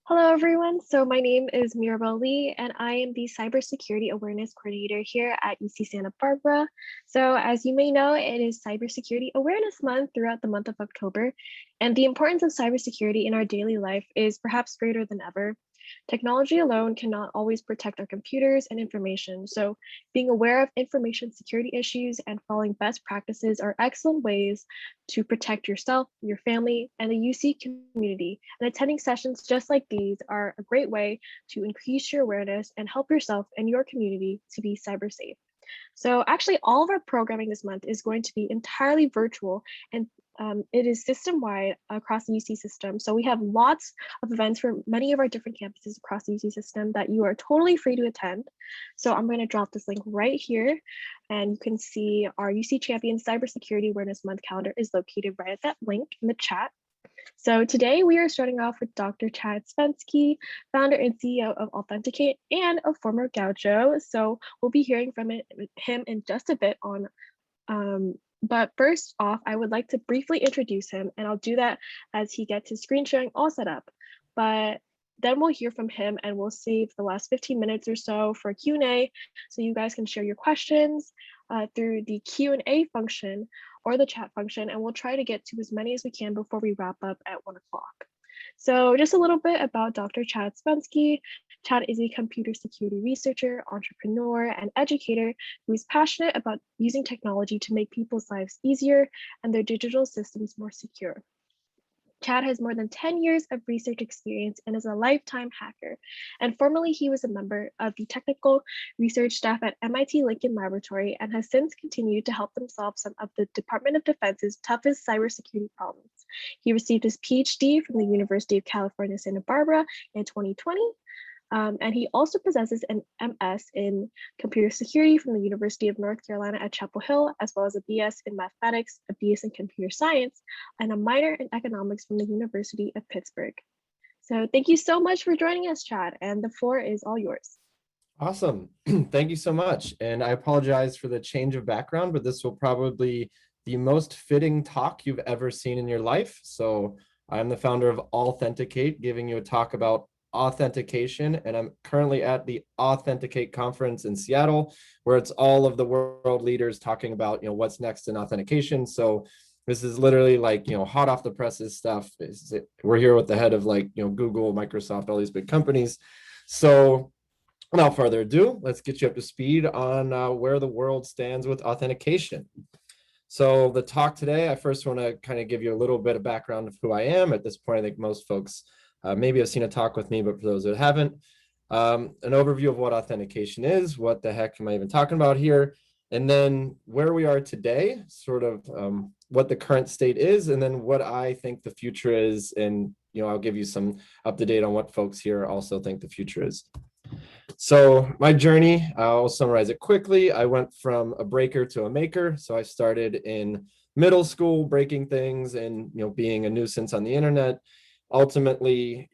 Hello, everyone. So my name is Mirabel Lee, and I am the Cybersecurity Awareness Coordinator here at UC Santa Barbara. So as you may know, it is Cybersecurity Awareness Month throughout the month of October, and the importance of cybersecurity in our daily life is perhaps greater than ever. Technology alone cannot always protect our computers and information, so being aware of information security issues and following best practices are excellent ways to protect yourself, your family, and the UC community. And attending sessions just like these are a great way to increase your awareness and help yourself and your community to be cyber safe. So actually all of our programming this month is going to be entirely virtual, and it is system-wide across the UC system. So we have lots of events for many of our different campuses across the UC system that you are totally free to attend. So I'm going to drop this link right here, and you can see our UC Champion Cybersecurity Awareness Month calendar is located right at that link in the chat. So today we are starting off with Dr. Chad Spensky, founder and CEO of Authenticate and a former gaucho. So we'll be hearing from him in just a bit on, but first off, I would like to briefly introduce him, and I'll do that as he gets his screen sharing all set up. But then we'll hear from him, and we'll save the last 15 minutes or so for Q&A, so you guys can share your questions through the Q&A function or the chat function, and we'll try to get to as many as we can before we wrap up at 1 o'clock. So just a little bit about Dr. Chad Spensky. Chad is a computer security researcher, entrepreneur, and educator who is passionate about using technology to make people's lives easier and their digital systems more secure. Chad has more than 10 years of research experience and is a lifetime hacker. And formerly, he was a member of the technical research staff at MIT Lincoln Laboratory and has since continued to help them solve some of the Department of Defense's toughest cybersecurity problems. He received his PhD from the University of California, Santa Barbara in 2020. And he also possesses an MS in computer security from the University of North Carolina at Chapel Hill, as well as a BS in mathematics, a BS in computer science, and a minor in economics from the University of Pittsburgh. So thank you so much for joining us, Chad, and the floor is all yours. Awesome. Thank you so much. And I apologize for the change of background, but this will probably be the most fitting talk you've ever seen in your life. So I'm the founder of Allthenticate, giving you a talk about authentication, and I'm currently at the Authenticate conference in Seattle, where it's all of the world leaders talking about what's next in authentication. So this is literally like hot off the presses stuff. We're here with the head of Google, Microsoft, all these big companies. So without further ado, let's get you up to speed on where the world stands with authentication. So the talk today, I first want to kind of give you a little bit of background of who I am. At this point, I think most folks maybe have seen a talk with me, but for those that haven't, an overview of what authentication is, what the heck am I even talking about here, and then where we are today, sort of what the current state is, and then what I think the future is, and I'll give you some up to date on what folks here also think the future is. So my journey, I'll summarize it quickly. I went from a breaker to a maker. So I started in middle school breaking things and being a nuisance on the internet. Ultimately,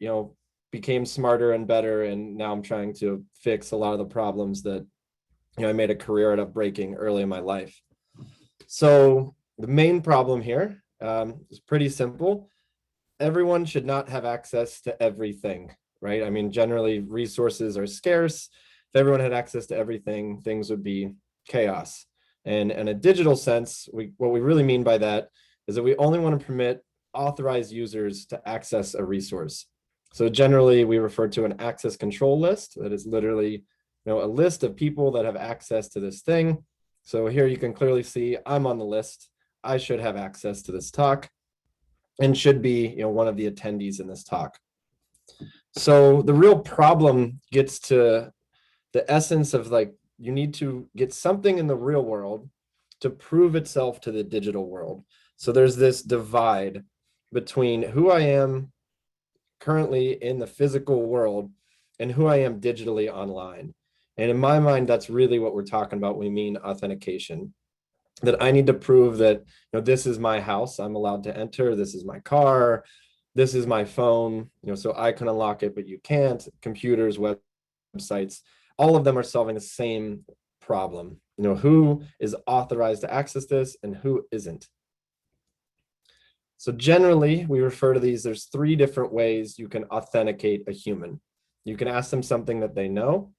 became smarter and better, and now I'm trying to fix a lot of the problems that I made a career out of breaking early in my life. So the main problem here is pretty simple. Everyone should not have access to everything, right? I mean, generally resources are scarce. If everyone had access to everything, things would be chaos. And in a digital sense, what we really mean by that is that we only want to permit authorized users to access a resource. So generally we refer to an access control list. That is literally a list of people that have access to this thing. So here you can clearly see I'm on the list. I should have access to this talk and should be one of the attendees in this talk. So the real problem gets to the essence of you need to get something in the real world to prove itself to the digital world. So there's this divide between who I am currently in the physical world and who I am digitally online. And in my mind, that's really what we're talking about when we mean authentication. That I need to prove that this is my house, I'm allowed to enter, this is my car, this is my phone, so I can unlock it, but you can't. Computers, websites, all of them are solving the same problem. Who is authorized to access this and who isn't. So generally, we refer to these, there's 3 different ways you can authenticate a human. You can ask them something that they know.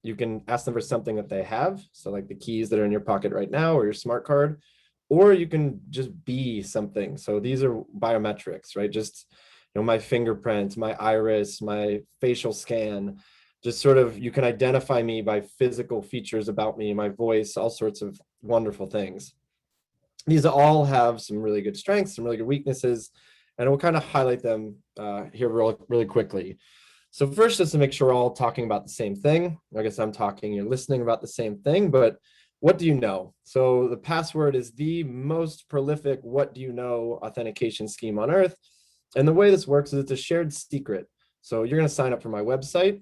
You can ask them for something that they have. So like the keys that are in your pocket right now or your smart card, or you can just be something. So these are biometrics, right? Just, my fingerprint, my iris, my facial scan, just sort of, you can identify me by physical features about me, my voice, all sorts of wonderful things. These all have some really good strengths, some really good weaknesses, and we'll kind of highlight them here really quickly. So first, just to make sure we're all talking about the same thing. I guess I'm talking, you're listening about the same thing, but what do you know? So the password is the most prolific what do you know authentication scheme on earth. And the way this works is it's a shared secret. So you're going to sign up for my website.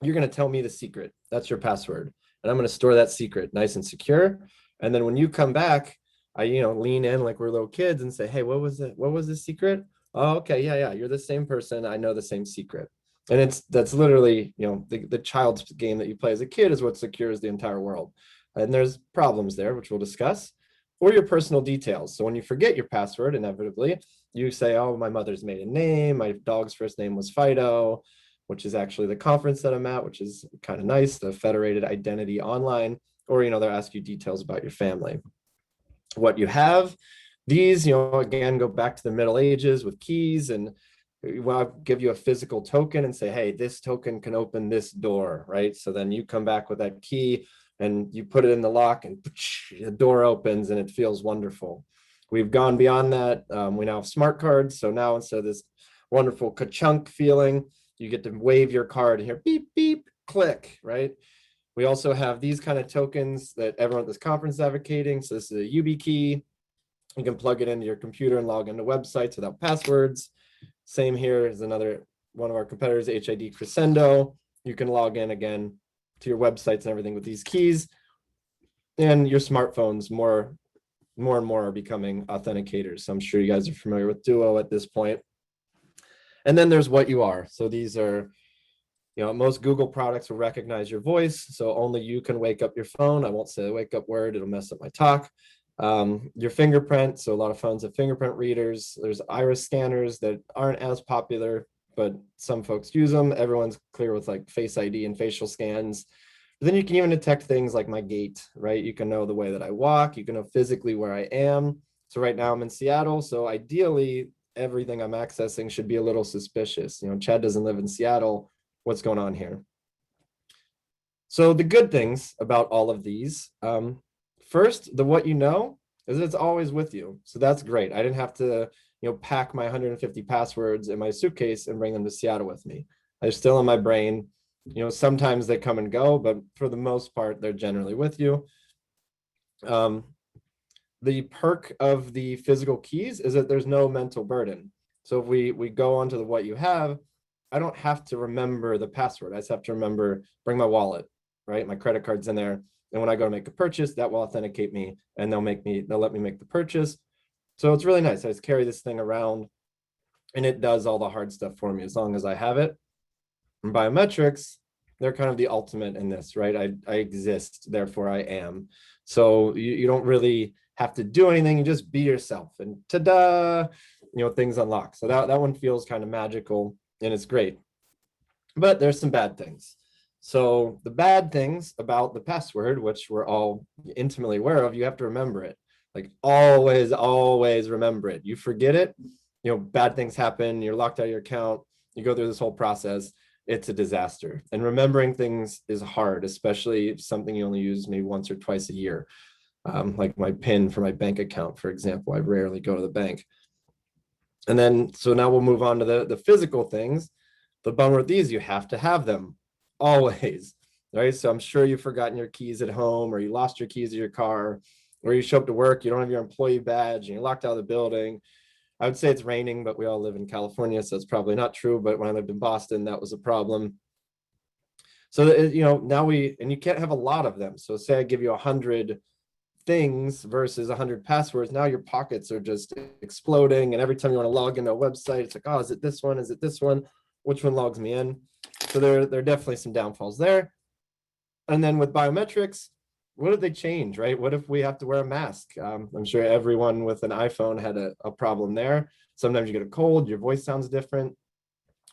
You're going to tell me the secret. That's your password. And I'm going to store that secret nice and secure. And then when you come back, I, lean in like we're little kids and say, hey, what was it? What was the secret? Oh, okay. Yeah. You're the same person. I know the same secret. And that's literally, the child's game that you play as a kid is what secures the entire world. And there's problems there, which we'll discuss, or your personal details. So when you forget your password, inevitably, you say, oh, my mother's maiden name, my dog's first name was Fido, which is actually the conference that I'm at, which is kind of nice, the Federated Identity Online, or, they'll ask you details about your family. What you have, these, again, go back to the Middle Ages with keys, and I'll give you a physical token and say, hey, this token can open this door, right? So then you come back with that key and you put it in the lock and the door opens and it feels wonderful. We've gone beyond that. We now have smart cards. So now instead of this wonderful ka-chunk feeling, you get to wave your card and hear beep, beep, click, right? We also have these kind of tokens that everyone at this conference is advocating. So this is a YubiKey. You can plug it into your computer and log into websites without passwords. Same here is another one of our competitors, HID Crescendo. You can log in again to your websites and everything with these keys. And your smartphones more and more are becoming authenticators. So I'm sure you guys are familiar with Duo at this point. And then there's what you are. So these are, most Google products will recognize your voice. So only you can wake up your phone. I won't say the wake up word, it'll mess up my talk. Your fingerprint. So a lot of phones have fingerprint readers. There's iris scanners that aren't as popular, but some folks use them. Everyone's clear with like Face ID and facial scans. But then you can even detect things like my gait, right? You can know the way that I walk. You can know physically where I am. So right now I'm in Seattle. So ideally, everything I'm accessing should be a little suspicious. Chad doesn't live in Seattle. What's going on here? So the good things about all of these, first, the what you know is it's always with you. So that's great. I didn't have to, pack my 150 passwords in my suitcase and bring them to Seattle with me. They're still in my brain. Sometimes they come and go, but for the most part, they're generally with you. The perk of the physical keys is that there's no mental burden. So if we go on to the what you have, I don't have to remember the password. I just have to remember, bring my wallet, right? My credit card's in there. And when I go to make a purchase, that will authenticate me and they'll let me make the purchase. So it's really nice. I just carry this thing around and it does all the hard stuff for me as long as I have it. And biometrics, they're kind of the ultimate in this, right? I exist, therefore I am. So you don't really have to do anything, you just be yourself and ta-da, things unlock. So that one feels kind of magical and it's great. But there's some bad things. So the bad things about the password, which we're all intimately aware of, you have to remember it. Like always remember it. You forget it, bad things happen, you're locked out of your account, you go through this whole process, it's a disaster. And remembering things is hard, especially if something you only use maybe once or twice a year. Like my PIN for my bank account, for example, I rarely go to the bank. And then, so now we'll move on to the physical things. The bummer with these, you have to have them always, right? So I'm sure you've forgotten your keys at home, or you lost your keys to your car, or you show up to work, you don't have your employee badge and you're locked out of the building. I would say it's raining, but we all live in California, so it's probably not true. But when I lived in Boston, that was a problem. So, now and you can't have a lot of them. So say I give you 100 things versus 100 passwords. Now your pockets are just exploding. And every time you want to log into a website, it's like, oh, is it this one? Is it this one? Which one logs me in? So there are definitely some downfalls there. And then with biometrics, what did they change, right? What if we have to wear a mask? I'm sure everyone with an iPhone had a problem there. Sometimes you get a cold, your voice sounds different.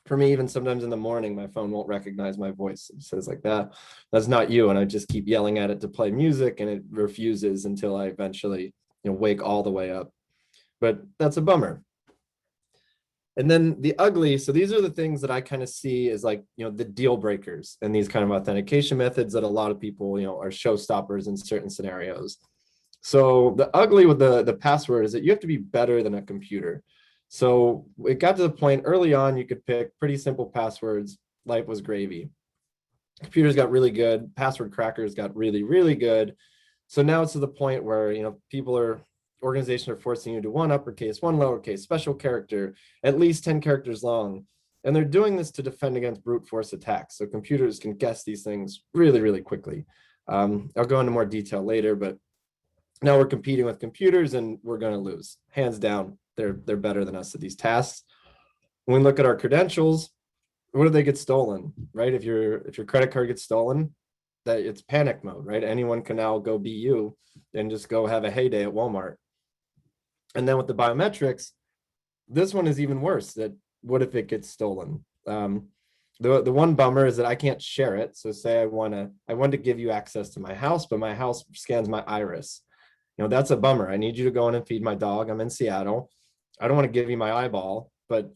For me, even sometimes in the morning, my phone won't recognize my voice. It says like that, that's not you. And I just keep yelling at it to play music and it refuses until I eventually, wake all the way up. But that's a bummer. And then the ugly, so these are the things that I kind of see as like, the deal breakers and these kind of authentication methods that a lot of people, are showstoppers in certain scenarios. So the ugly with the password is that you have to be better than a computer. So it got to the point early on, you could pick pretty simple passwords. Life was gravy. Computers got really good. Password crackers got really, really good. So now it's to the point where, organizations are forcing you to one uppercase, one lowercase, special character, at least 10 characters long. And they're doing this to defend against brute force attacks. So computers can guess these things really, really quickly. I'll go into more detail later, but now we're competing with computers and we're going to lose. Hands down, they're better than us at these tasks. When we look at our credentials, what do they get stolen, right? If your credit card gets stolen, that it's panic mode, right? Anyone can now go be you and just go have a heyday at Walmart. And then with the biometrics, this one is even worse. That what if it gets stolen? The one bummer is that I can't share it. So say I want to give you access to my house, but my house scans my iris. That's a bummer. I need you to go in and feed my dog. I'm in Seattle. I don't want to give you my eyeball, but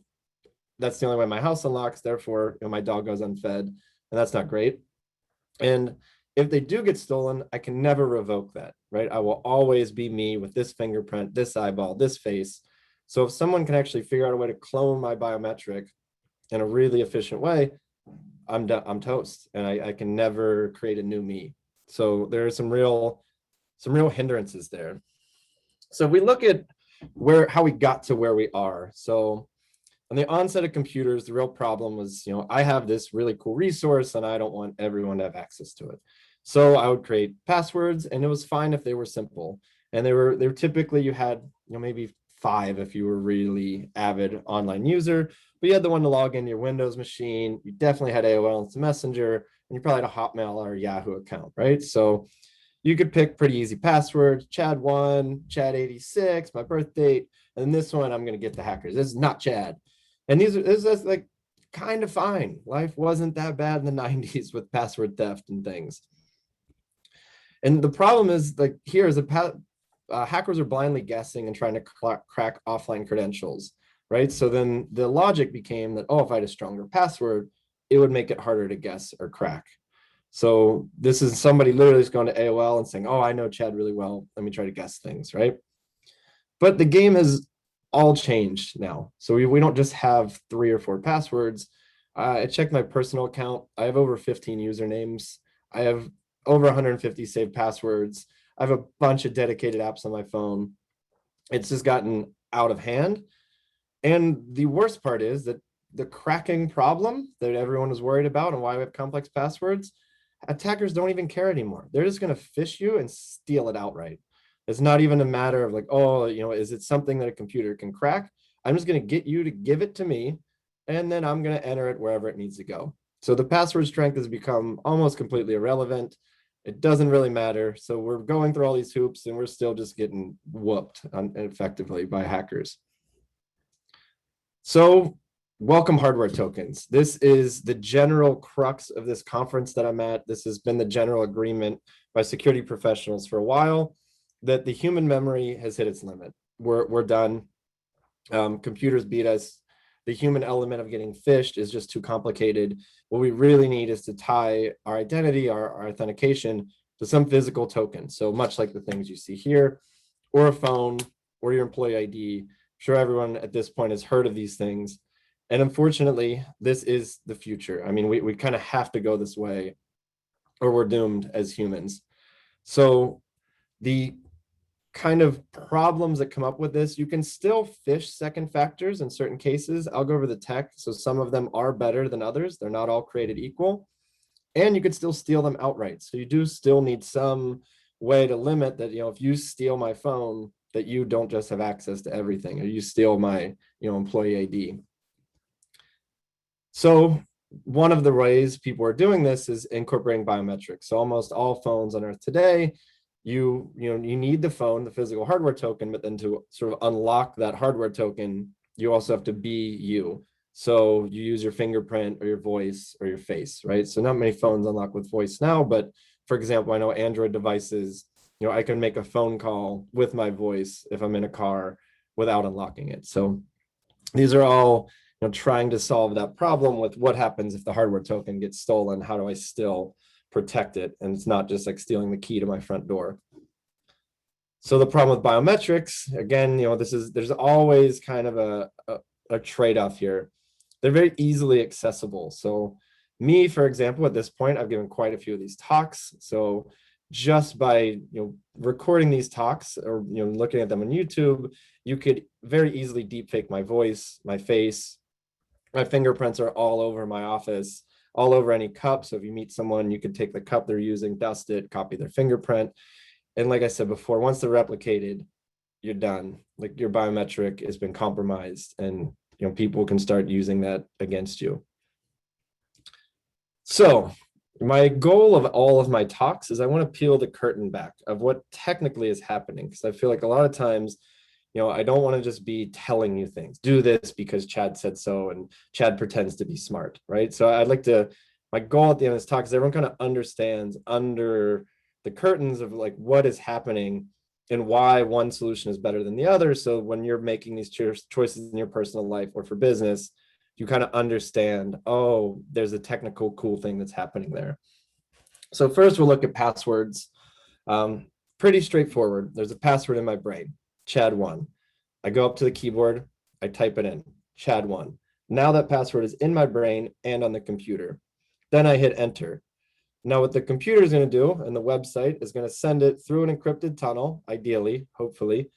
that's the only way my house unlocks. Therefore, my dog goes unfed, and that's not great. And if they do get stolen, I can never revoke that, right? I will always be me with this fingerprint, this eyeball, this face. So if someone can actually figure out a way to clone my biometric in a really efficient way, I'm toast, and I can never create a new me. So there are some real hindrances there. So if we look at how we got to where we are. So on the onset of computers, the real problem was, I have this really cool resource and I don't want everyone to have access to it. So I would create passwords, and it was fine if they were simple. And they were typically, you had, maybe 5 if you were really avid online user, but you had the one to log in your Windows machine. You definitely had AOL Instant Messenger, and you probably had a Hotmail or a Yahoo account, right? So you could pick pretty easy passwords, Chad1, Chad86, my birth date, and this one, I'm going to get the hackers. This is not Chad. And this is like kind of fine. Life wasn't that bad in the 90s with password theft and things. And the problem is, like, here is hackers are blindly guessing and trying to crack offline credentials, right? So then the logic became that, if I had a stronger password, it would make it harder to guess or crack. So this is somebody literally just going to AOL and saying, I know Chad really well. Let me try to guess things, right? But the game has all changed now. So we don't just have 3 or 4 passwords. I checked my personal account. I have over 15 usernames. I have over 150 saved passwords. I have a bunch of dedicated apps on my phone. It's just gotten out of hand. And the worst part is that the cracking problem that everyone was worried about and why we have complex passwords, attackers don't even care anymore. They're just going to phish you and steal it outright. It's not even a matter of like, is it something that a computer can crack? I'm just going to get you to give it to me, and then I'm going to enter it wherever it needs to go. So the password strength has become almost completely irrelevant. It doesn't really matter. So we're going through all these hoops, and we're still just getting whooped effectively by hackers. So welcome hardware tokens. This is the general crux of this conference that I'm at. This has been the general agreement by security professionals for a while, that the human memory has hit its limit. We're done. Computers beat us. The human element of getting phished is just too complicated. What we really need is to tie our identity, our authentication, to some physical token. So much like the things you see here, or a phone, or your employee ID. I'm sure everyone at this point has heard of these things. And unfortunately, this is the future. I mean, we kind of have to go this way, or we're doomed as humans. So the kind of problems that come up with this, you can still phish second factors in certain cases. I'll go over the tech. So some of them are better than others. They're not all created equal. And you could still steal them outright. So you do still need some way to limit that, if you steal my phone, that you don't just have access to everything, or you steal my, employee ID. So one of the ways people are doing this is incorporating biometrics. So almost all phones on Earth today, you need the phone, the physical hardware token, but then to sort of unlock that hardware token, you also have to be you. So you use your fingerprint or your voice or your face, right? So not many phones unlock with voice now, but for example, I know Android devices, I can make a phone call with my voice if I'm in a car without unlocking it. So these are all trying to solve that problem with what happens if the hardware token gets stolen. How do I still protect it? And it's not just like stealing the key to my front door. So the problem with biometrics, again, there's always kind of a trade-off here. They're very easily accessible. So me, for example, at this point, I've given quite a few of these talks. So just by recording these talks or looking at them on YouTube, you could very easily deepfake my voice, my face. My fingerprints are all over my office, all over any cup. So if you meet someone, you could take the cup they're using, dust it, copy their fingerprint. And like I said before, once they're replicated, you're done. Like your biometric has been compromised, and people can start using that against you. So my goal of all of my talks is I want to peel the curtain back of what technically is happening, because I feel like a lot of times I don't want to just be telling you things. Do this because Chad said so, and Chad pretends to be smart, right? So I'd like to, my goal at the end of this talk is everyone kind of understands under the curtains of like what is happening and why one solution is better than the other. So when you're making these choices in your personal life or for business, you kind of understand, oh, there's a technical cool thing that's happening there. So first we'll look at passwords. Pretty straightforward. There's a password in my brain. Chad1. I go up to the keyboard, I type it in, Chad1. Now that password is in my brain and on the computer. Then I hit enter. Now what the computer is going to do, and the website is going to send it through an encrypted tunnel, ideally, hopefully,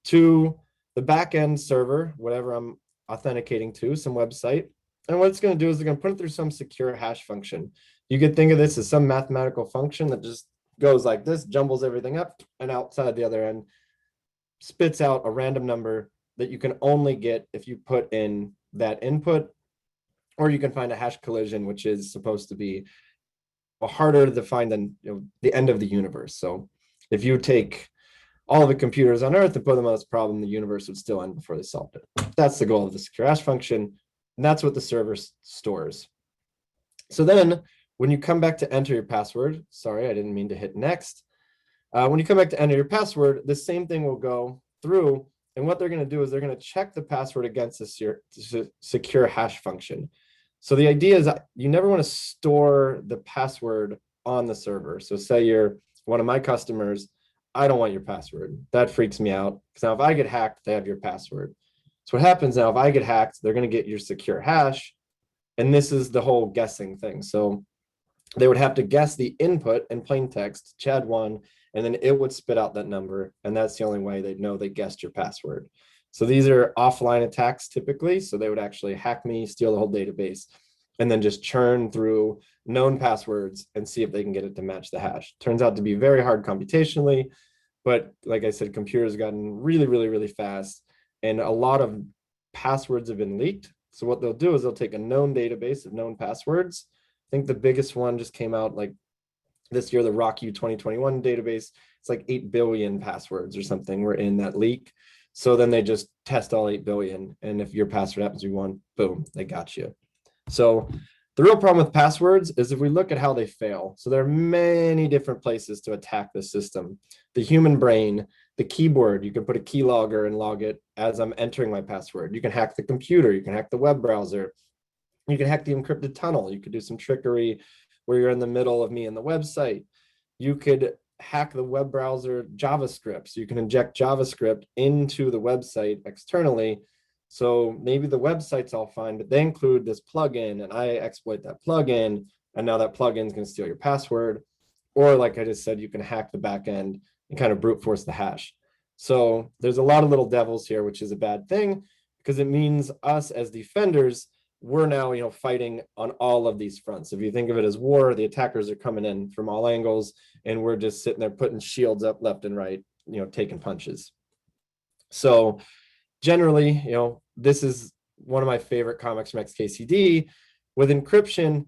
to the backend server, whatever I'm authenticating to, some website. And what it's going to do is they're going to put it through some secure hash function. You could think of this as some mathematical function that just goes like this, jumbles everything up, and outside the other end spits out a random number that you can only get if you put in that input, or you can find a hash collision, which is supposed to be harder to find than the end of the universe. So if you take all of the computers on Earth and put them on this problem, the universe would still end before they solved it. That's the goal of the secure hash function, and that's what the server stores. So then when you come back to enter your password, sorry, I didn't mean to hit next. When you come back to enter your password, the same thing will go through. And what they're going to do is they're going to check the password against the secure hash function. So the idea is that you never want to store the password on the server. So say you're one of my customers, I don't want your password. That freaks me out, because now if I get hacked, they have your password. So what happens now, if I get hacked, they're going to get your secure hash. And this is the whole guessing thing. So they would have to guess the input in plain text, Chad1, and then it would spit out that number. And that's the only way they'd know they guessed your password. So these are offline attacks typically. So they would actually hack me, steal the whole database, and then just churn through known passwords and see if they can get it to match the hash. Turns out to be very hard computationally, but like I said, computers have gotten really, really, really fast. And a lot of passwords have been leaked. So what they'll do is they'll take a known database of known passwords. I think the biggest one just came out like this year, the RockU 2021 database. It's like 8 billion passwords or something were in that leak. So then they just test all 8 billion. And if your password happens to be one, boom, they got you. So the real problem with passwords is if we look at how they fail. So there are many different places to attack the system. The human brain, the keyboard, you can put a keylogger and log it as I'm entering my password. You can hack the computer, you can hack the web browser, you can hack the encrypted tunnel, you could do some trickery where you're in the middle of me and the website. You could hack the web browser JavaScript. So you can inject JavaScript into the website externally. So maybe the website's all fine, but they include this plugin and I exploit that plugin. And now that plugin is going to steal your password. Or like I just said, you can hack the backend and kind of brute force the hash. So there's a lot of little devils here, which is a bad thing because it means us as defenders, we're now, fighting on all of these fronts. If you think of it as war, the attackers are coming in from all angles, and we're just sitting there putting shields up left and right, taking punches. So generally, this is one of my favorite comics from XKCD, With encryption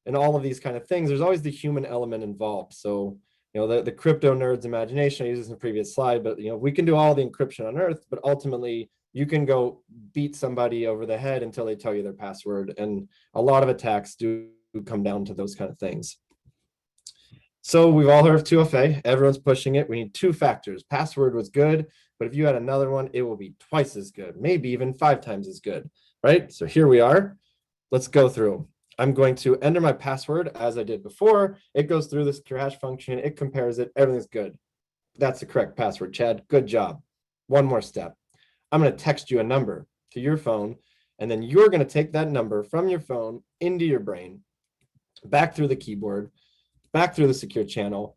and all of these kind of things, there's always the human element involved. So, the crypto nerd's imagination, I used this in the previous slide, but we can do all the encryption on Earth, but ultimately you can go beat somebody over the head until they tell you their password. And a lot of attacks do come down to those kind of things. So we've all heard of 2FA. Everyone's pushing it. We need 2 factors. Password was good, but if you had another one, it will be twice as good, maybe even 5 times as good, right? So here we are. Let's go through. I'm going to enter my password as I did before. It goes through the secure hash function. It compares it. Everything's good. That's the correct password, Chad. Good job. One more step. I'm going to text you a number to your phone, and then you're going to take that number from your phone into your brain, back through the keyboard, back through the secure channel.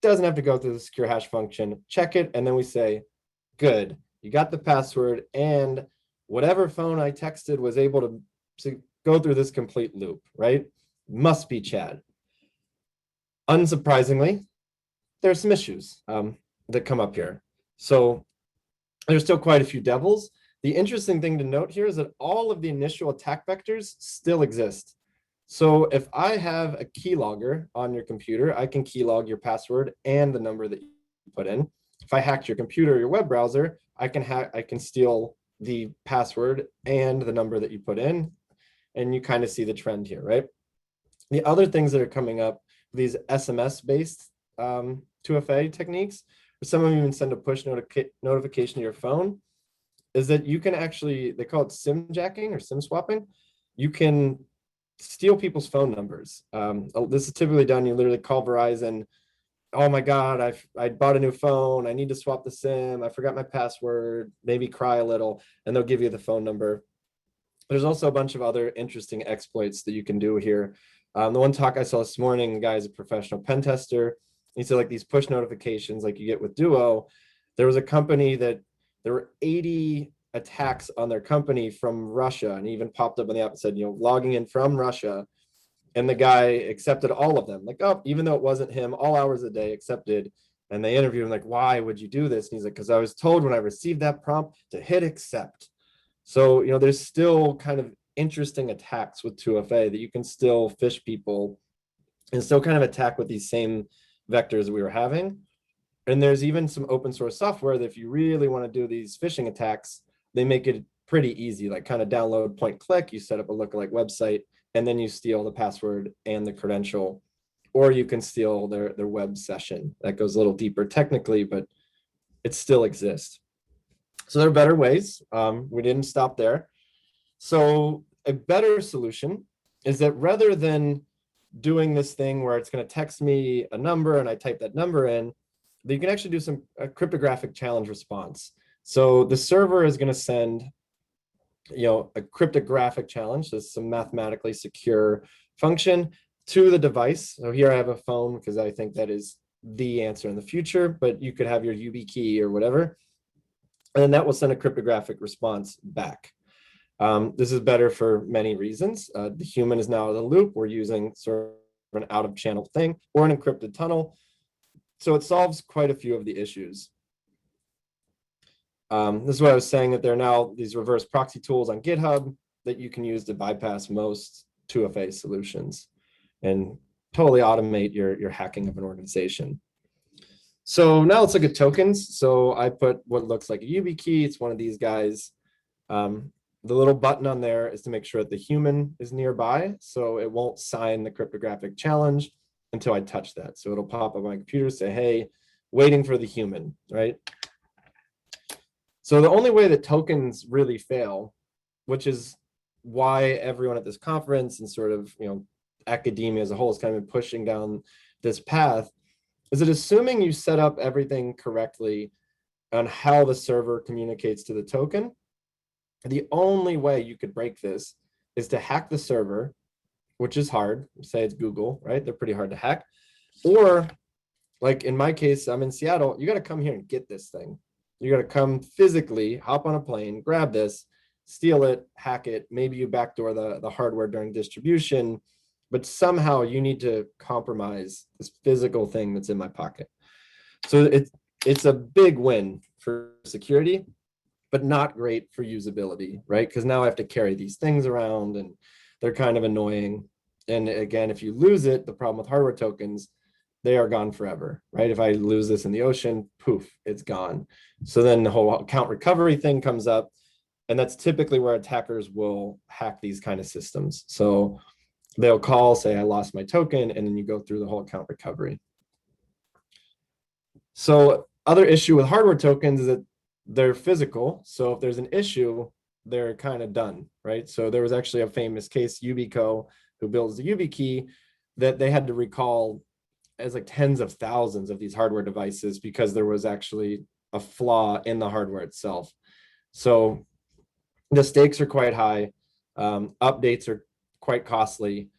Doesn't have to go through the secure hash function. Check it, and then we say, good. You got the password, and whatever phone I texted was able to go through this complete loop, right? Must be Chad. Unsurprisingly, there's some issues that come up here. So there's still quite a few devils. The interesting thing to note here is that all of the initial attack vectors still exist. So if I have a keylogger on your computer, I can keylog your password and the number that you put in. If I hacked your computer or your web browser, I can steal the password and the number that you put in, and you kind of see the trend here, right? The other things that are coming up, these SMS-based 2FA techniques, or some of them even send a push notification to your phone, is that you can actually, they call it SIM jacking or SIM swapping. You can steal people's phone numbers. This is typically done, you literally call Verizon, oh my God, I bought a new phone, I need to swap the SIM, I forgot my password, maybe cry a little, and they'll give you the phone number. There's also a bunch of other interesting exploits that you can do here. The one talk I saw this morning, the guy's a professional pen tester. He said like these push notifications like you get with Duo, there was a company that there were 80 attacks on their company from Russia, and even popped up on the app and said, logging in from Russia. And the guy accepted all of them. Like, oh, even though it wasn't him, all hours a day accepted. And they interviewed him like, why would you do this? And he's like, because I was told when I received that prompt to hit accept. So, there's still kind of interesting attacks with 2FA that you can still phish people and still kind of attack with these same vectors that we were having. And there's even some open source software that if you really want to do these phishing attacks, they make it pretty easy, like kind of download, point, click, you set up a lookalike website, and then you steal the password and the credential, or you can steal their web session. That goes a little deeper technically, but it still exists. So there are better ways. We didn't stop there. So a better solution is that rather than doing this thing where it's going to text me a number and I type that number in, that you can actually do a cryptographic challenge response. So the server is going to send, a cryptographic challenge, so some mathematically secure function to the device. So here I have a phone because I think that is the answer in the future, but you could have your YubiKey or whatever. And then that will send a cryptographic response back. This is better for many reasons. The human is now out of the loop. We're using sort of an out-of-channel thing or an encrypted tunnel. So it solves quite a few of the issues. This is what I was saying, that there are now these reverse proxy tools on GitHub that you can use to bypass most 2FA solutions and totally automate your hacking of an organization. So now let's look at tokens. So I put what looks like a YubiKey. It's one of these guys. The little button on there is to make sure that the human is nearby, so it won't sign the cryptographic challenge until I touch that. So it'll pop up on my computer, say, hey, waiting for the human, right? So the only way that tokens really fail, which is why everyone at this conference and sort of, academia as a whole is kind of been pushing down this path, is that assuming you set up everything correctly on how the server communicates to the token, the only way you could break this is to hack the server, which is hard. Say it's Google, right? They're pretty hard to hack. Or like in my case, I'm in Seattle, you got to come here and get this thing. You got to come physically, hop on a plane, grab this, steal it, hack it. Maybe you backdoor the hardware during distribution, but somehow you need to compromise this physical thing that's in my pocket. So it's a big win for security, but not great for usability, right? Because now I have to carry these things around and they're kind of annoying. And again, if you lose it, the problem with hardware tokens, they are gone forever, right? If I lose this in the ocean, poof, it's gone. So then the whole account recovery thing comes up, and that's typically where attackers will hack these kind of systems. So they'll call, say, I lost my token, and then you go through the whole account recovery. So other issue with hardware tokens is that they're physical. So if there's an issue, they're kind of done, right? So there was actually a famous case, Ubico, who builds the YubiKey, that they had to recall as like tens of thousands of these hardware devices because there was actually a flaw in the hardware itself. So the stakes are quite high, updates are quite costly,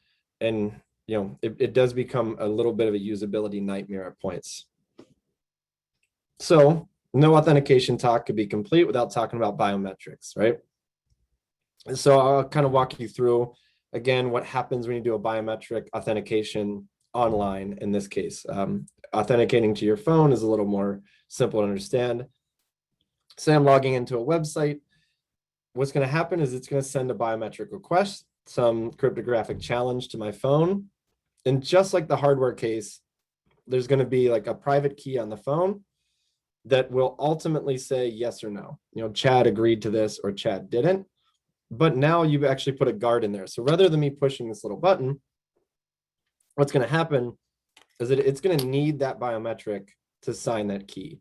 and it does become a little bit of a usability nightmare at points. So no authentication talk could be complete without talking about biometrics, right? So I'll kind of walk you through, again, what happens when you do a biometric authentication online in this case. Authenticating to your phone is a little more simple to understand. Say I'm logging into a website. What's going to happen is it's going to send a biometric request, some cryptographic challenge to my phone. And just like the hardware case, there's going to be like a private key on the phone that will ultimately say yes or no. Chad agreed to this or Chad didn't. But now you've actually put a guard in there. So rather than me pushing this little button, what's going to happen is that it's going to need that biometric to sign that key.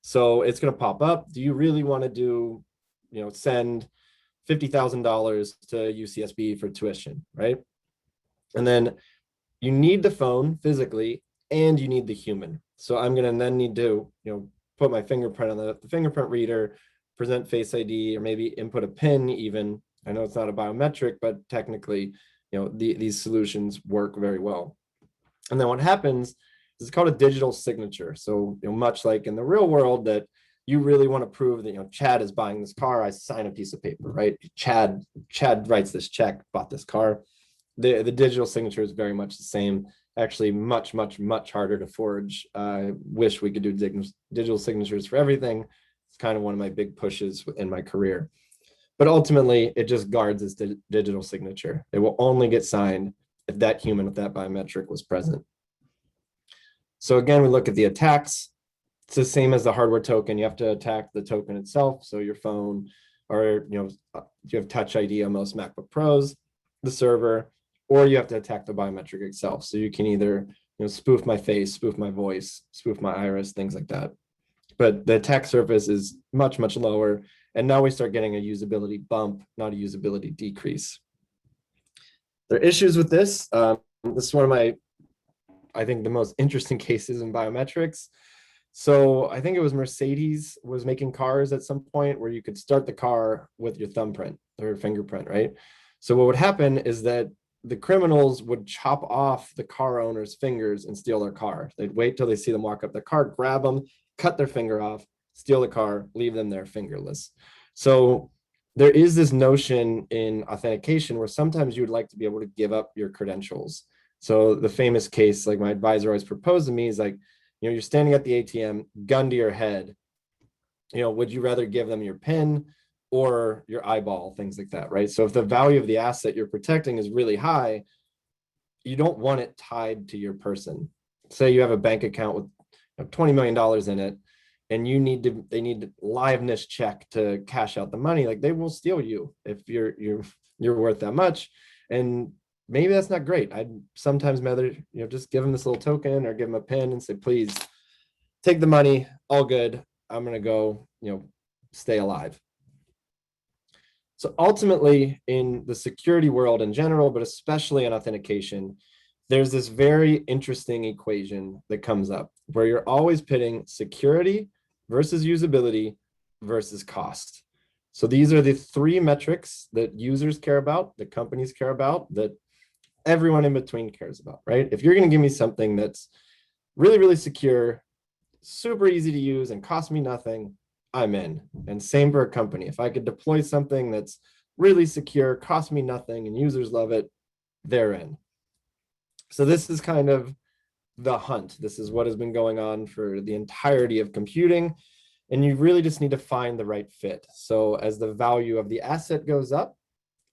So it's going to pop up. Do you really want to do, send $50,000 to UCSB for tuition, right? And then you need the phone physically and you need the human. So I'm going to then need to, put my fingerprint on the fingerprint reader, present Face ID, or maybe input a PIN even. I know it's not a biometric, but technically, these solutions work very well. And then what happens is it's called a digital signature. So, much like in the real world that you really want to prove that, Chad is buying this car, I sign a piece of paper, right? Chad writes this check, bought this car. The digital signature is very much the same. Actually, much, much, much harder to forge. I wish we could do digital signatures for everything. It's kind of one of my big pushes in my career. But ultimately, it just guards this digital signature. It will only get signed if that human with that biometric was present. So again, we look at the attacks. It's the same as the hardware token. You have to attack the token itself. So your phone, or you have Touch ID on most MacBook Pros, the server, or you have to attack the biometric itself. So you can either spoof my face, spoof my voice, spoof my iris, things like that. But the attack surface is much, much lower. And now we start getting a usability bump, not a usability decrease. There are issues with this. This is one of my, I think, the most interesting cases in biometrics. So I think it was Mercedes was making cars at some point where you could start the car with your thumbprint or fingerprint, right? So what would happen is that the criminals would chop off the car owner's fingers and steal their car. They'd wait till they see them walk up the car, grab them, cut their finger off, steal the car, leave them there fingerless. So there is this notion in authentication where sometimes you would like to be able to give up your credentials. So the famous case, like my advisor always proposed to me, is like, you're standing at the ATM, gun to your head. Would you rather give them your PIN or your eyeball, things like that, right? So if the value of the asset you're protecting is really high, you don't want it tied to your person. Say you have a bank account with $20 million in it, and they need liveness check to cash out the money. Like, they will steal you if you're worth that much. And maybe that's not great. I'd sometimes rather, just give them this little token or give them a PIN and say, please take the money, all good. I'm going to go, stay alive. So ultimately, in the security world in general, but especially in authentication, there's this very interesting equation that comes up where you're always pitting security versus usability versus cost. So these are the three metrics that users care about, that companies care about, that everyone in between cares about, right? If you're going to give me something that's really, really secure, super easy to use, and cost me nothing, I'm in. And same for a company. If I could deploy something that's really secure, cost me nothing, and users love it, they're in. So this is kind of the hunt. This is what has been going on for the entirety of computing. And you really just need to find the right fit. So as the value of the asset goes up,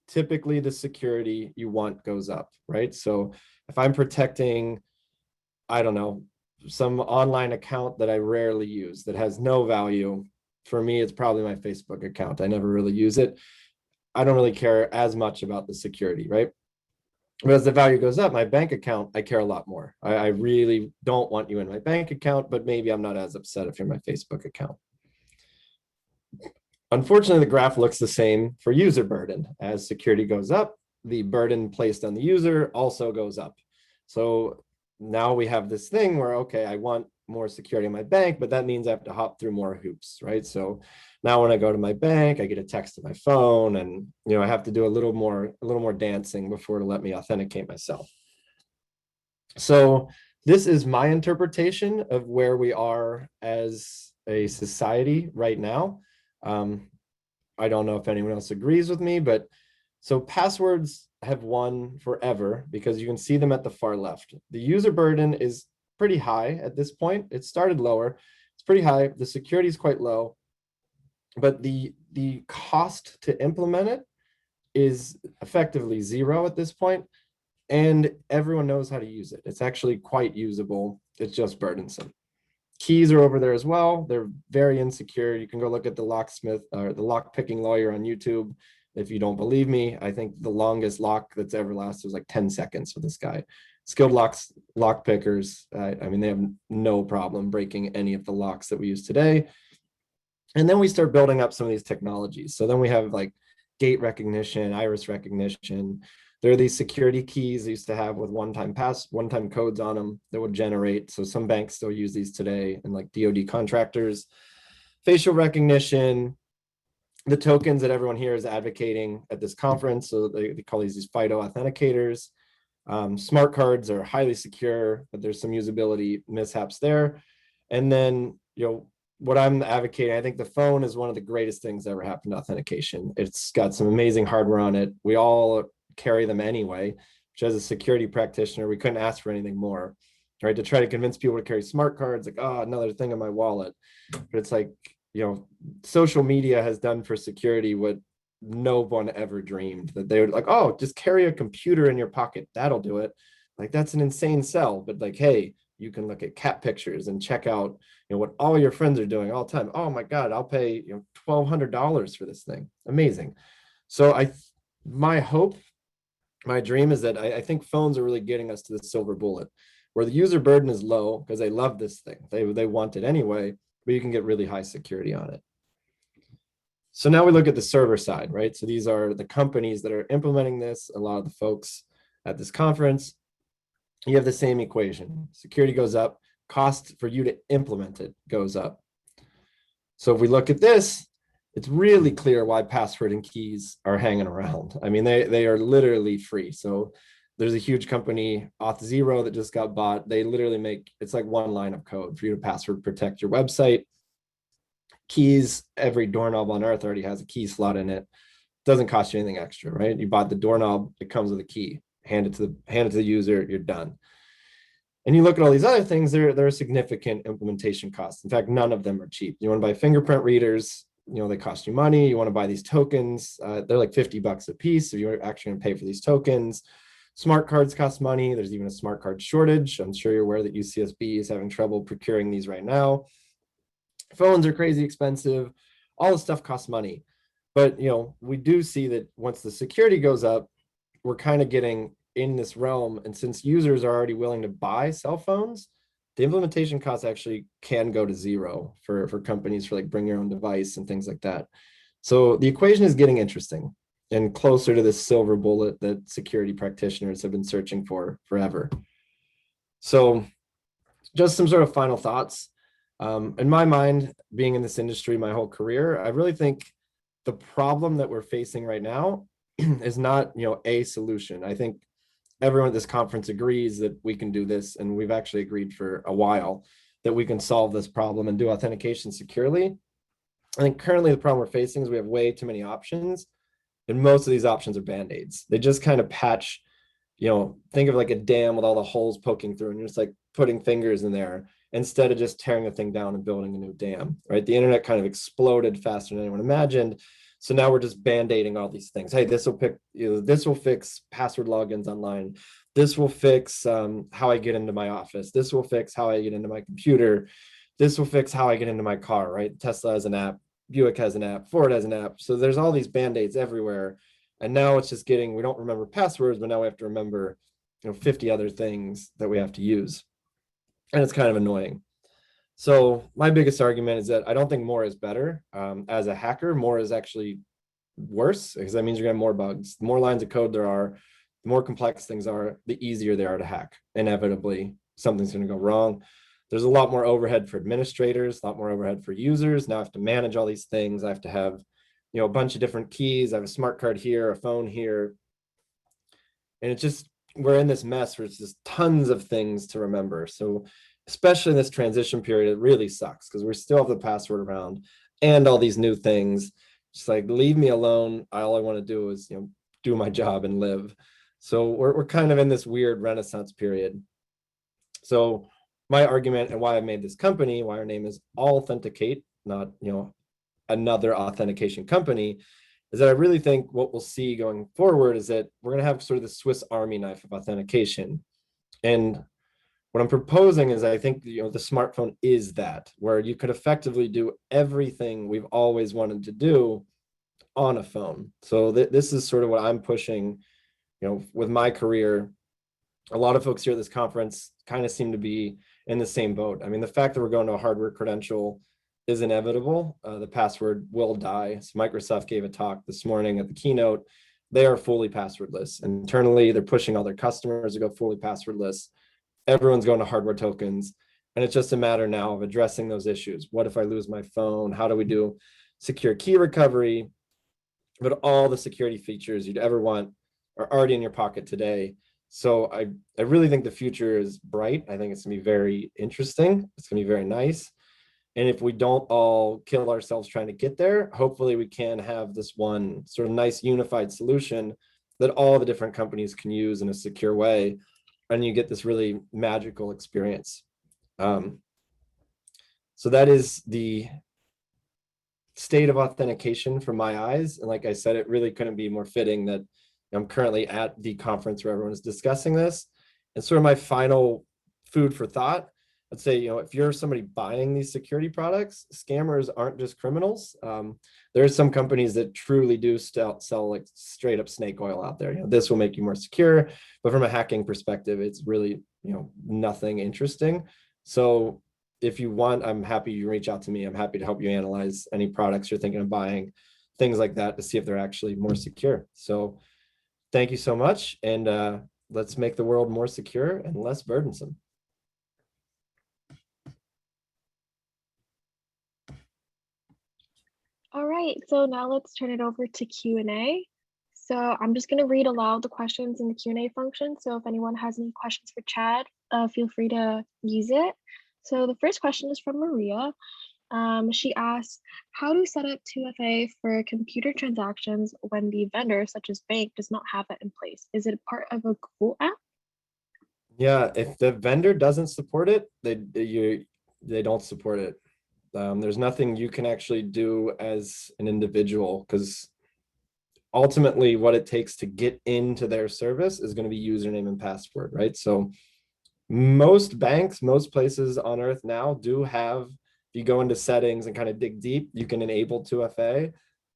typically the security you want goes up, right? So if I'm protecting, I don't know, some online account that I rarely use that has no value, for me, it's probably my Facebook account. I never really use it. I don't really care as much about the security, right? But as the value goes up, my bank account, I care a lot more. I really don't want you in my bank account, but maybe I'm not as upset if you're my Facebook account. Unfortunately, the graph looks the same for user burden. As security goes up, the burden placed on the user also goes up. So now we have this thing where, okay, I want more security in my bank, but that means I have to hop through more hoops, right? So now when I go to my bank, I get a text to my phone, and I have to do a little more dancing before to let me authenticate myself. So this is my interpretation of where we are as a society right now. I don't know if anyone else agrees with me, but so passwords have won forever because you can see them at the far left. The user burden is pretty high at this point. It started lower. It's pretty high. The security is quite low, but the cost to implement it is effectively zero at this point, and everyone knows how to use it. It's actually quite usable. It's just burdensome. Keys are over there as well. They're very insecure. You can go look at the locksmith or the lock picking lawyer on YouTube. If you don't believe me, I think the longest lock that's ever lasted was like 10 seconds for this guy. Skilled lock pickers, I mean, they have no problem breaking any of the locks that we use today. And then we start building up some of these technologies. So then we have like gate recognition, iris recognition. There are these security keys they used to have with one-time codes on them that would generate. So some banks still use these today, and like DoD contractors. Facial recognition, the tokens that everyone here is advocating at this conference. So they call these FIDO authenticators. Smart cards are highly secure, but there's some usability mishaps there. And then, what I'm advocating, I think the phone is one of the greatest things that ever happened to authentication. It's got some amazing hardware on it. We all carry them anyway, which as a security practitioner, we couldn't ask for anything more, right? To try to convince people to carry smart cards, like, oh, another thing in my wallet. But it's like, social media has done for security what no one ever dreamed, that they would like, oh, just carry a computer in your pocket. That'll do it. Like, that's an insane sell. But like, hey, you can look at cat pictures and check out, what all your friends are doing all the time. Oh my God, I'll pay, $1,200 for this thing. Amazing. So my hope, my dream is that I think phones are really getting us to the silver bullet, where the user burden is low because they love this thing. They want it anyway, but you can get really high security on it. So now we look at the server side, right? So these are the companies that are implementing this. A lot of the folks at this conference, you have the same equation. Security goes up, cost for you to implement it goes up. So if we look at this, it's really clear why password and keys are hanging around. I mean, they are literally free. So there's a huge company, Auth0, that just got bought. They literally it's like one line of code for you to password protect your website. Keys, every doorknob on earth already has a key slot in it. Doesn't cost you anything extra, right? You bought the doorknob, it comes with a key. Hand it to the user, you're done. And you look at all these other things, there are significant implementation costs. In fact, none of them are cheap. You want to buy fingerprint readers, they cost you money. You want to buy these tokens, they're like $50 a piece. So you're actually going to pay for these tokens. Smart cards cost money. There's even a smart card shortage. I'm sure you're aware that UCSB is having trouble procuring these right now. Phones are crazy expensive. All this stuff costs money. But, we do see that once the security goes up, we're kind of getting in this realm. And since users are already willing to buy cell phones, the implementation costs actually can go to zero for companies for like bring your own device and things like that. So the equation is getting interesting and closer to this silver bullet that security practitioners have been searching for forever. So just some sort of final thoughts. In my mind, being in this industry my whole career, I really think the problem that we're facing right now is not, a solution. I think everyone at this conference agrees that we can do this, and we've actually agreed for a while that we can solve this problem and do authentication securely. I think currently the problem we're facing is we have way too many options, and most of these options are band-aids. They just kind of patch, think of like a dam with all the holes poking through, and you're just like putting fingers in there instead of just tearing the thing down and building a new dam, right? The internet kind of exploded faster than anyone imagined. So now we're just band-aiding all these things. Hey, this will pick, this will fix password logins online. This will fix how I get into my office. This will fix how I get into my computer. This will fix how I get into my car, right? Tesla has an app, Buick has an app, Ford has an app. So there's all these band-aids everywhere. And now it's just we don't remember passwords, but now we have to remember, 50 other things that we have to use. And it's kind of annoying. So my biggest argument is that I don't think more is better. As a hacker, more is actually worse, because that means you're gonna have more bugs. The more lines of code there are, the more complex things are, the easier they are to hack. Inevitably, something's gonna go wrong. There's a lot more overhead for administrators, a lot more overhead for users. Now I have to manage all these things. I have to have, a bunch of different keys. I have a smart card here, a phone here. And it's just, we're in this mess where it's just tons of things to remember. So especially in this transition period, it really sucks because we still have the password around and all these new things. Just like, leave me alone. All I want to do is, do my job and live. So we're kind of in this weird renaissance period. So my argument and why I made this company, why our name is Allthenticate, not, another authentication company, is that I really think what we'll see going forward is that we're going to have sort of the Swiss Army knife of authentication. And what I'm proposing is, I think, the smartphone is that, where you could effectively do everything we've always wanted to do on a phone. So this is sort of what I'm pushing, with my career. A lot of folks here at this conference kind of seem to be in the same boat. I mean, the fact that we're going to a hardware credential is inevitable. The password will die. So Microsoft gave a talk this morning at the keynote. They are fully passwordless. Internally, they're pushing all their customers to go fully passwordless. Everyone's going to hardware tokens. And it's just a matter now of addressing those issues. What if I lose my phone? How do we do secure key recovery? But all the security features you'd ever want are already in your pocket today. So I really think the future is bright. I think it's gonna be very interesting. It's gonna be very nice. And if we don't all kill ourselves trying to get there, hopefully we can have this one sort of nice unified solution that all the different companies can use in a secure way. And you get this really magical experience. So that is the state of authentication from my eyes. And like I said, it really couldn't be more fitting that I'm currently at the conference where everyone is discussing this. And sort of my final food for thought, I'd say, if you're somebody buying these security products, scammers aren't just criminals. There are some companies that truly do sell like straight up snake oil out there. This will make you more secure, but from a hacking perspective, it's really, nothing interesting. So if you want, I'm happy you reach out to me. I'm happy to help you analyze any products you're thinking of buying, things like that, to see if they're actually more secure. So thank you so much. And let's make the world more secure and less burdensome. All right, so now let's turn it over to Q&A. So I'm just going to read aloud the questions in the Q&A function. So if anyone has any questions for Chad, feel free to use it. So the first question is from Maria. She asks, how to set up 2FA for computer transactions when the vendor, such as bank, does not have that in place? Is it part of a Google app? Yeah, if the vendor doesn't support it, they don't support it. There's nothing you can actually do as an individual, because ultimately what it takes to get into their service is going to be username and password, right? So most banks, most places on earth now do have, if you go into settings and kind of dig deep, you can enable 2FA.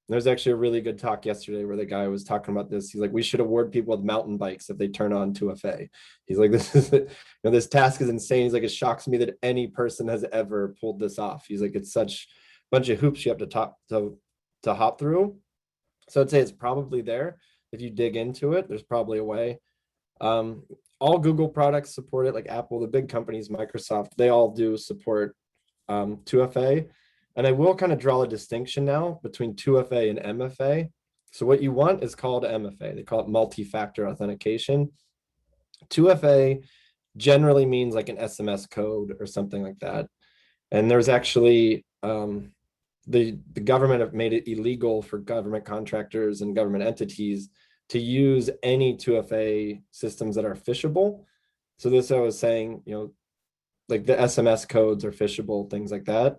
There's actually a really good talk yesterday where the guy was talking about this. He's like, we should award people with mountain bikes if they turn on 2FA. He's like, this task is insane. He's like, it shocks me that any person has ever pulled this off. He's like, it's such a bunch of hoops you have to hop through. So I'd say it's probably there. If you dig into it, there's probably a way. All Google products support it, like Apple, the big companies, Microsoft, they all do support 2FA. And I will kind of draw a distinction now between 2FA and MFA. So what you want is called MFA. They call it multi-factor authentication. 2FA generally means like an SMS code or something like that. And there's actually, the government have made it illegal for government contractors and government entities to use any 2FA systems that are phishable. So this, I was saying, like the SMS codes are phishable, things like that.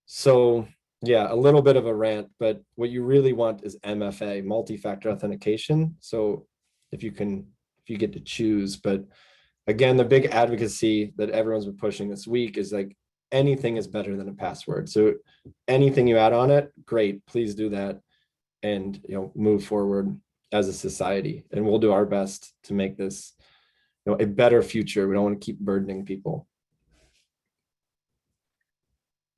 So Yeah, a little bit of a rant, but what you really want is MFA, multi-factor authentication. So if you get to choose, but again, the big advocacy that everyone's been pushing this week is like anything is better than a password. So anything you add on it, great, please do that and move forward as a society. And we'll do our best to make this a better future. We don't want to keep burdening people.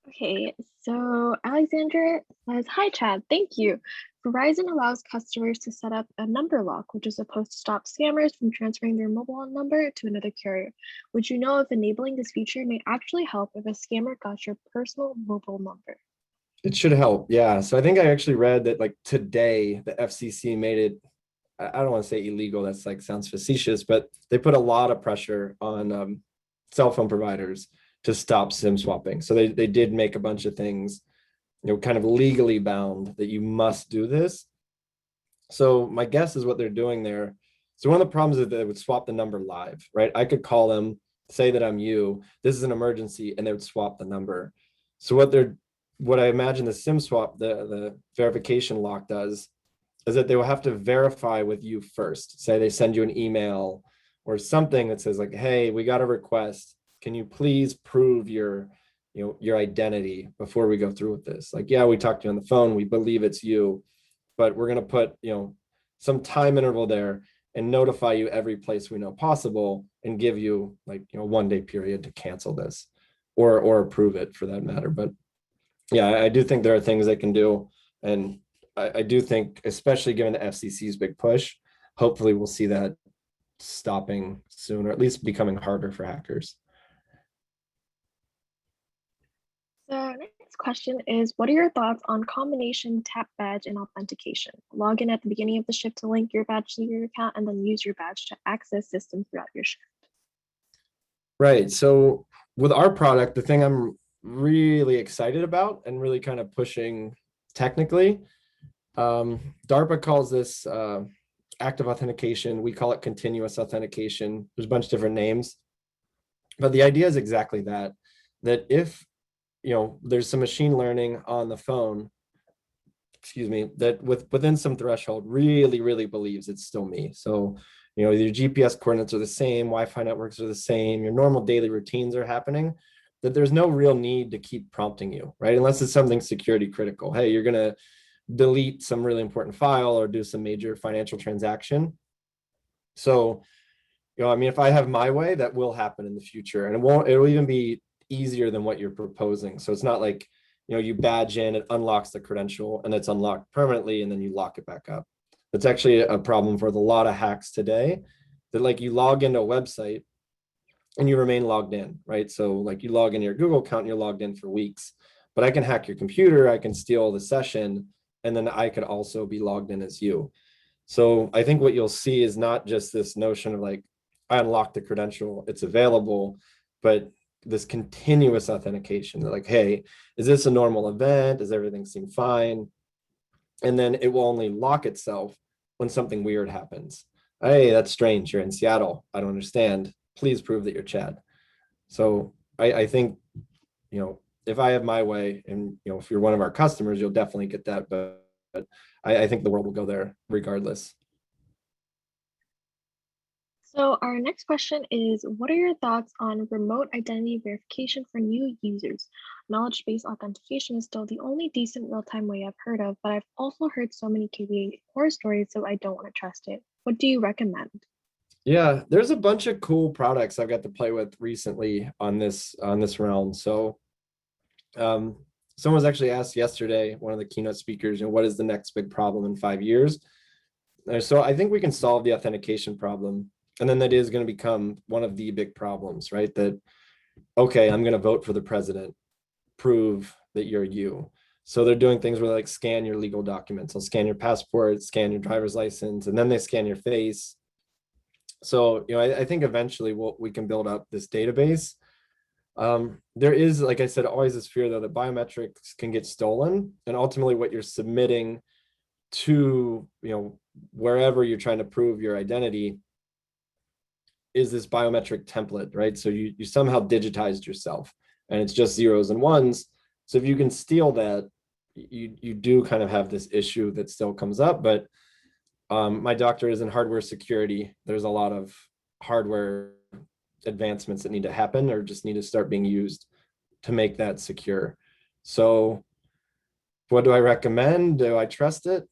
Okay, so Alexander says, hi Chad, thank you. Verizon allows customers to set up a number lock, which is supposed to stop scammers from transferring their mobile number to another carrier. Would you know if enabling this feature may actually help if a scammer got your personal mobile number? It should help. Yeah. So I think I actually read that like today the FCC made it, I don't want to say illegal, that's like sounds facetious, but they put a lot of pressure on cell phone providers to stop SIM swapping. So they did make a bunch of things, kind of legally bound that you must do this. So my guess is what they're doing there. So one of the problems is that they would swap the number live, right? I could call them, say that I'm you, this is an emergency, and they would swap the number. So what I imagine the SIM swap, the verification lock does is that they will have to verify with you first. Say they send you an email or something that says like, hey, we got a request. Can you please prove your identity before we go through with this? Like, yeah, we talked to you on the phone. We believe it's you, but we're going to put, some time interval there and notify you every place we know possible and give you like, 1 day period to cancel this or approve it for that matter. But yeah, I do think there are things they can do. And I do think, especially given the FCC's big push, hopefully we'll see that stopping soon, or at least becoming harder for hackers. So next question is, what are your thoughts on combination tap badge and authentication? Log in at the beginning of the shift to link your badge to your account and then use your badge to access systems throughout your shift. Right. So with our product, the thing I'm really excited about and really kind of pushing technically, DARPA calls this active authentication. We call it continuous authentication. There's a bunch of different names, but the idea is exactly that, that if, there's some machine learning on the phone, excuse me, that within some threshold really, really believes it's still me. So, your GPS coordinates are the same, Wi-Fi networks are the same, your normal daily routines are happening, that there's no real need to keep prompting you, right? Unless it's something security critical. Hey, you're going to delete some really important file or do some major financial transaction. So, I mean, if I have my way, that will happen in the future, and it'll even be easier than what you're proposing. So it's not like, you badge in, it unlocks the credential and it's unlocked permanently and then you lock it back up. That's actually a problem for a lot of hacks today, that like you log into a website and you remain logged in, right? So like you log in your Google account and you're logged in for weeks, but I can hack your computer, I can steal the session, and then I could also be logged in as you. So I think what you'll see is not just this notion of like, I unlock the credential, it's available, but this continuous authentication. They're like, hey, is this a normal event? Does everything seem fine? And then it will only lock itself when something weird happens. Hey, that's strange. You're in Seattle. I don't understand. Please prove that you're Chad. So I think, if I have my way and, if you're one of our customers, you'll definitely get that. But I think the world will go there regardless. So our next question is, what are your thoughts on remote identity verification for new users? Knowledge-based authentication is still the only decent real-time way I've heard of, but I've also heard so many KVA horror stories, so I don't want to trust it. What do you recommend? Yeah, there's a bunch of cool products I've got to play with recently on this realm. So someone was actually asked yesterday, one of the keynote speakers, what is the next big problem in 5 years? So I think we can solve the authentication problem. And then that is going to become one of the big problems, right? That, okay, I'm going to vote for the president, prove that you're you. So they're doing things where they like scan your legal documents. They'll scan your passport, scan your driver's license, and then they scan your face. So, I think eventually we can build up this database. There is, like I said, always this fear though that biometrics can get stolen, and ultimately what you're submitting to, wherever you're trying to prove your identity is this biometric template, right? So you somehow digitized yourself and it's just zeros and ones. So if you can steal that, you do kind of have this issue that still comes up. But my doctor is in hardware security. There's a lot of hardware advancements that need to happen or just need to start being used to make that secure. So what do I recommend? Do I trust it?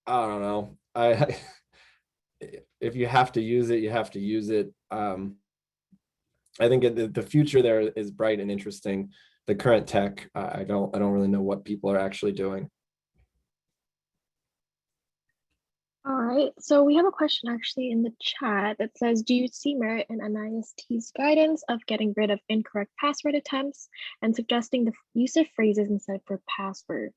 I don't know. If you have to use it, you have to use it. I think the future there is bright and interesting. The current tech, I don't really know what people are actually doing. All right, so we have a question actually in the chat that says, do you see merit in NIST's guidance of getting rid of incorrect password attempts and suggesting the use of phrases instead for passwords?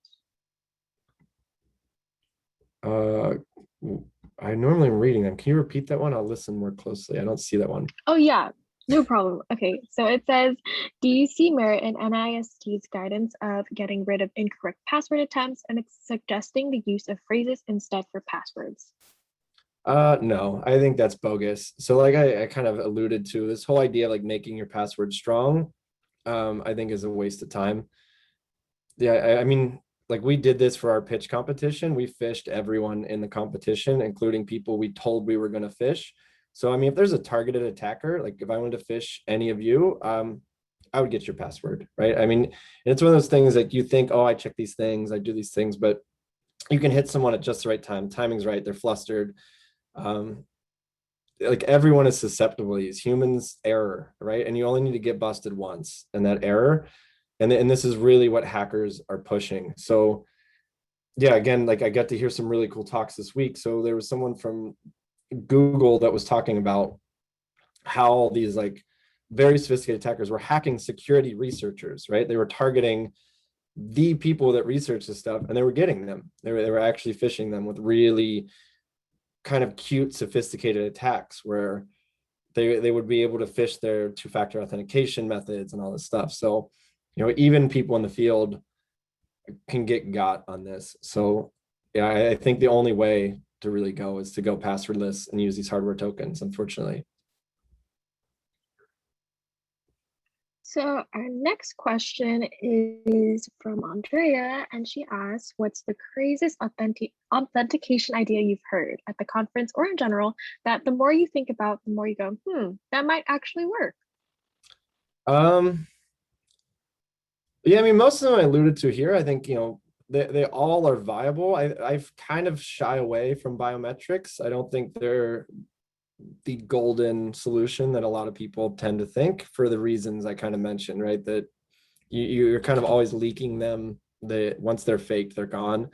I normally am reading them. Can you repeat that one? I'll listen more closely. I don't see that one. Oh yeah, no problem. Okay, so it says, do you see merit in NIST's guidance of getting rid of incorrect password attempts and suggesting the use of phrases instead for passwords? No, I think that's bogus. So like I kind of alluded to, this whole idea of like making your password strong, I think is a waste of time. Yeah, I mean, like we did this for our pitch competition. We fished everyone in the competition, including people we told we were going to fish. So I mean, if there's a targeted attacker, like if I wanted to fish any of you, I would get your password, right? I mean, it's one of those things like you think, oh, I check these things, I do these things, but you can hit someone at just the right time. Timing's right. They're flustered. Um, like everyone is susceptible to these humans error, right? And you only need to get busted once, and that error, and this is really what hackers are pushing. So yeah, again, like I got to hear some really cool talks this week. So there was someone from Google that was talking about how these like very sophisticated attackers were hacking security researchers, right? They were targeting the people that research this stuff, and they were getting them. They were actually phishing them with really kind of cute, sophisticated attacks where they would be able to phish their two-factor authentication methods and all this stuff. So, you know, even people in the field can get got on this. So yeah, I think the only way to really go is to go passwordless and use these hardware tokens, unfortunately. So our next question is from Andrea, and she asks, what's the craziest authentication idea you've heard at the conference or in general that the more you think about, the more you go, that might actually work? Yeah, I mean, most of them I alluded to here. I think, you know, they all are viable. I've kind of shy away from biometrics. I don't think they're the golden solution that a lot of people tend to think, for the reasons I kind of mentioned, right? That you're kind of always leaking them. Once they're faked, they're gone.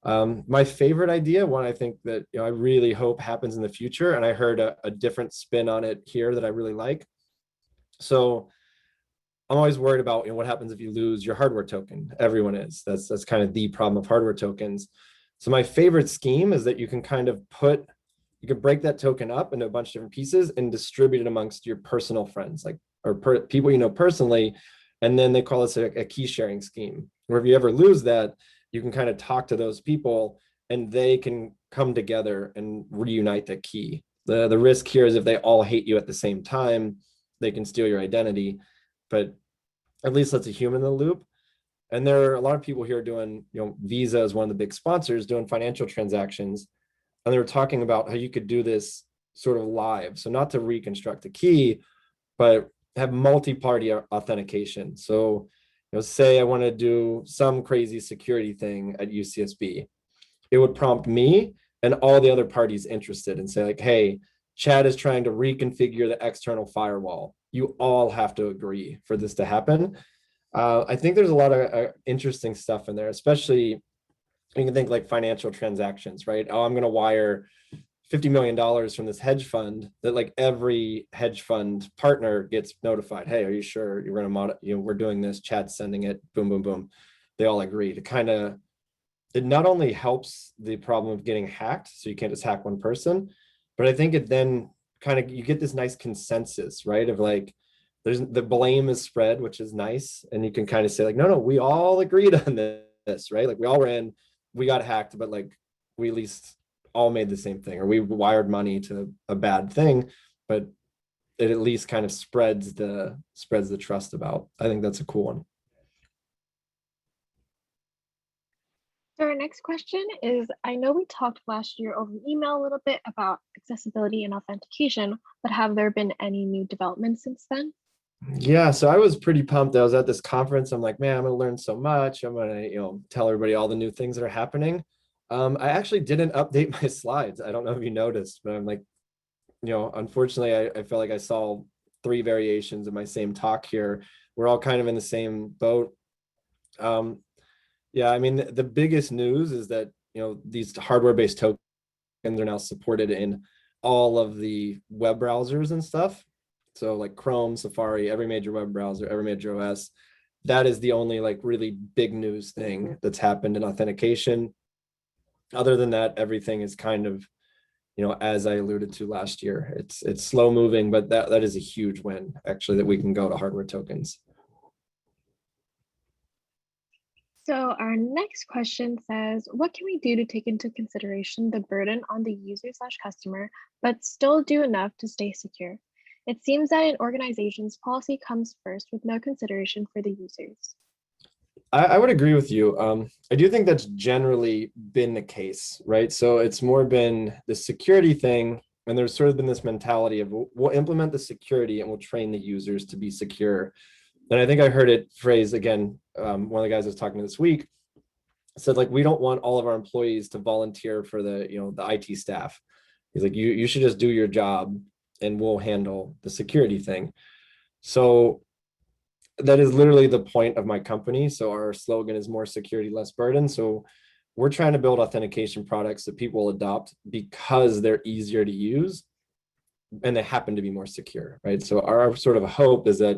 My favorite idea, one I think that, you know, I really hope happens in the future, and I heard a different spin on it here that I really like. So I'm always worried about, you know, what happens if you lose your hardware token. Everyone is. That's kind of the problem of hardware tokens. So my favorite scheme is that you can kind of you can break that token up into a bunch of different pieces and distribute it amongst your personal friends, like people you know personally, and then they call this a key sharing scheme. Where if you ever lose that, you can kind of talk to those people, and they can come together and reunite that key. The risk here is if they all hate you at the same time, they can steal your identity, but at least that's a human in the loop. And there are a lot of people here doing, you know, Visa is one of the big sponsors doing financial transactions. And they were talking about how you could do this sort of live. So not to reconstruct the key, but have multi-party authentication. So, you know, say I want to do some crazy security thing at UCSB. It would prompt me and all the other parties interested and say like, hey, Chad is trying to reconfigure the external firewall. You all have to agree for this to happen. I think there's a lot of interesting stuff in there, especially you can think like financial transactions, right? Oh, I'm going to wire $50 million from this hedge fund, that like every hedge fund partner gets notified. Hey, are you sure you're going to, you know, we're doing this, Chad's sending it, boom, boom, boom. They all agree to kind of, it not only helps the problem of getting hacked, so you can't just hack one person, but I think it then kind of, you get this nice consensus, right? Of like, there's the blame is spread, which is nice. And you can kind of say like, no, we all agreed on this, right? Like we all were in, we got hacked, but like we at least all made the same thing, or we wired money to a bad thing, but it at least kind of spreads the trust about. I think that's a cool one. So our next question is, I know we talked last year over email a little bit about accessibility and authentication, but have there been any new developments since then? Yeah, so I was pretty pumped. I was at this conference. I'm like, man, I'm gonna learn so much. I'm gonna, tell everybody all the new things that are happening. I actually didn't update my slides. I don't know if you noticed, but I'm like, unfortunately, I felt like I saw three variations of my same talk here. We're all kind of in the same boat. Yeah, I mean, the biggest news is that, these hardware-based tokens are now supported in all of the web browsers and stuff. So like Chrome, Safari, every major web browser, every major OS. That is the only like really big news thing that's happened in authentication. Other than that, everything is kind of, as I alluded to last year, it's slow moving, but that is a huge win actually that we can go to hardware tokens. So our next question says, what can we do to take into consideration the burden on the user/customer, but still do enough to stay secure? It seems that an organization's policy comes first with no consideration for the users. I would agree with you. I do think that's generally been the case, right? So it's more been the security thing, and there's sort of been this mentality of we'll implement the security and we'll train the users to be secure. And I think I heard it phrased again. One of the guys I was talking to this week said, like, we don't want all of our employees to volunteer for the IT staff. He's like, you should just do your job and we'll handle the security thing. So that is literally the point of my company. So our slogan is more security, less burden. So we're trying to build authentication products that people adopt because they're easier to use and they happen to be more secure, right? So our sort of hope is that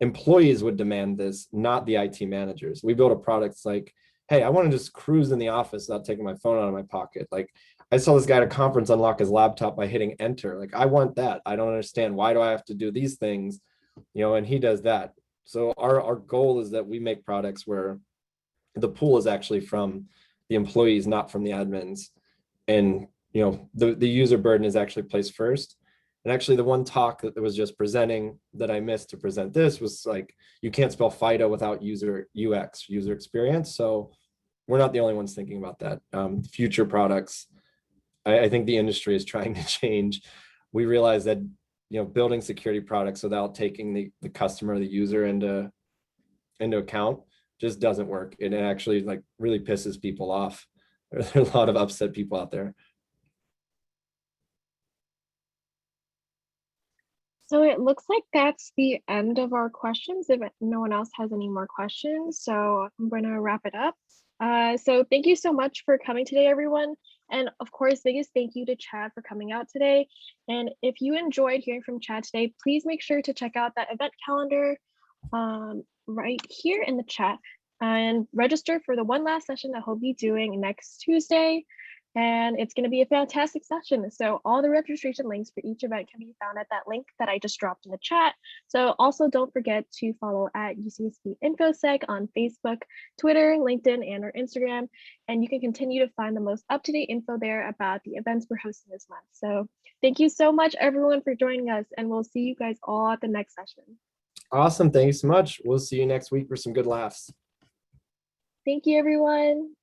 employees would demand this, not the IT managers. We build a product like, hey, I want to just cruise in the office without taking my phone out of my pocket. Like, I saw this guy at a conference unlock his laptop by hitting enter. Like, I want that. I don't understand. Why do I have to do these things? And he does that. So our goal is that we make products where the pool is actually from the employees, not from the admins. And the user burden is actually placed first. And actually the one talk that was just presenting that I missed to present this was like, you can't spell FIDO without user UX, user experience. So we're not the only ones thinking about that. Future products, I think the industry is trying to change. We realize that building security products without taking the customer, the user into account just doesn't work. It actually like really pisses people off. There are a lot of upset people out there. So it looks like that's the end of our questions, if no one else has any more questions. So I'm going to wrap it up. So thank you so much for coming today, everyone. And of course, biggest thank you to Chad for coming out today. And if you enjoyed hearing from Chad today, please make sure to check out that event calendar right here in the chat and register for the one last session that he'll be doing next Tuesday. And it's going to be a fantastic session. So all the registration links for each event can be found at that link that I just dropped in the chat. So also don't forget to follow at UCSB InfoSec on Facebook, Twitter, LinkedIn, and or Instagram. And you can continue to find the most up-to-date info there about the events we're hosting this month. So thank you so much, everyone, for joining us. And we'll see you guys all at the next session. Awesome. Thank you so much. We'll see you next week for some good laughs. Thank you, everyone.